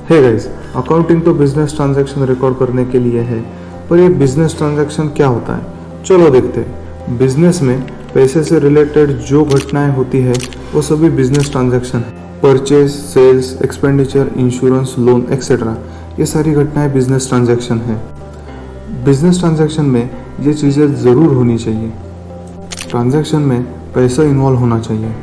Hey guys, accounting तो business transaction record करने के लिए है, पर ये बिजनेस ट्रांजैक्शन क्या होता है? चलो देखते हैं। बिजनेस में पैसे से रिलेटेड जो घटनाएं होती है वो सभी बिजनेस ट्रांजैक्शन है। Purchase, sales, expenditure, insurance, loan etcetera, ये सारी घटनाएं बिजनेस ट्रांजैक्शन है। बिजनेस ट्रांजैक्शन में ये चीज़ें ज़रूर होनी चाहिए। ट्रांजैक्शन में पैसा इन्वॉल्व होना चाहिए।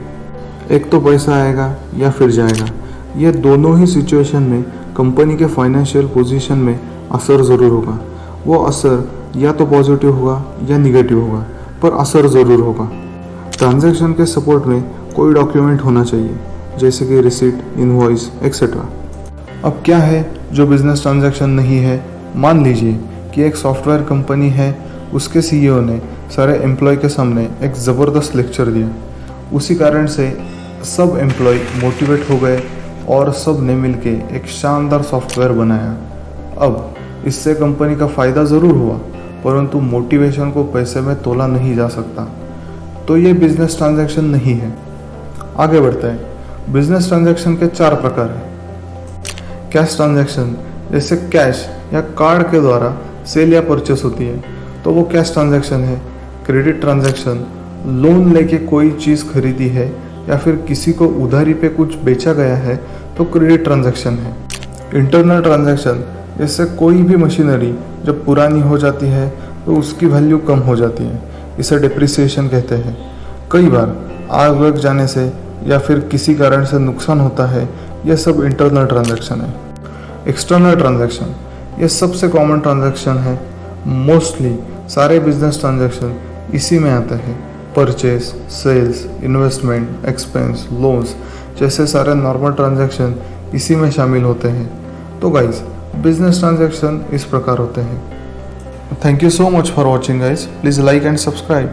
एक तो पैसा आएगा या फिर जाएगा, ये दोनों ही सिचुएशन में कंपनी के फाइनेंशियल पोजीशन में असर ज़रूर होगा। वो असर या तो पॉजिटिव होगा या निगेटिव होगा, पर असर ज़रूर होगा। ट्रांजैक्शन के सपोर्ट में कोई डॉक्यूमेंट होना चाहिए, जैसे कि रिसीट, इनवॉइस एक्सेट्रा। अब क्या है जो बिजनेस ट्रांजैक्शन नहीं है? मान लीजिए कि एक सॉफ्टवेयर कंपनी है, उसके सीईओ ने सारे एम्प्लॉय के सामने एक ज़बरदस्त लेक्चर दिया। उसी कारण से सब एम्प्लॉय मोटिवेट हो गए और सब ने मिलके एक शानदार सॉफ्टवेयर बनाया। अब इससे कंपनी का फ़ायदा ज़रूर हुआ, परंतु मोटिवेशन को पैसे में तोला नहीं जा सकता, तो ये बिजनेस ट्रांजैक्शन नहीं है। आगे बढ़ते हैं। बिजनेस ट्रांजैक्शन के 4 प्रकार हैं। कैश ट्रांजैक्शन, जैसे कैश या कार्ड के द्वारा सेल या परचेस होती है तो वो कैश ट्रांजैक्शन है। क्रेडिट ट्रांजैक्शन, लोन लेके कोई चीज़ खरीदी है या फिर किसी को उधारी पे कुछ बेचा गया है तो क्रेडिट ट्रांजैक्शन है। इंटरनल ट्रांजैक्शन, जैसे कोई भी मशीनरी जब पुरानी हो जाती है तो उसकी वैल्यू कम हो जाती है, इसे डिप्रिसिएशन कहते हैं। कई बार आग लग जाने से या फिर किसी कारण से नुकसान होता है, यह सब इंटरनल ट्रांजैक्शन है। एक्सटर्नल ट्रांजैक्शन, ये सबसे कॉमन ट्रांजैक्शन है। मोस्टली सारे बिजनेस ट्रांजैक्शन इसी में आते हैं। Purchase, sales, investment, expense, loans जैसे सारे नॉर्मल ट्रांजैक्शन इसी में शामिल होते हैं। तो गाइस, बिजनेस ट्रांजैक्शन इस प्रकार होते हैं। Thank you so much for watching guys. Please like and subscribe.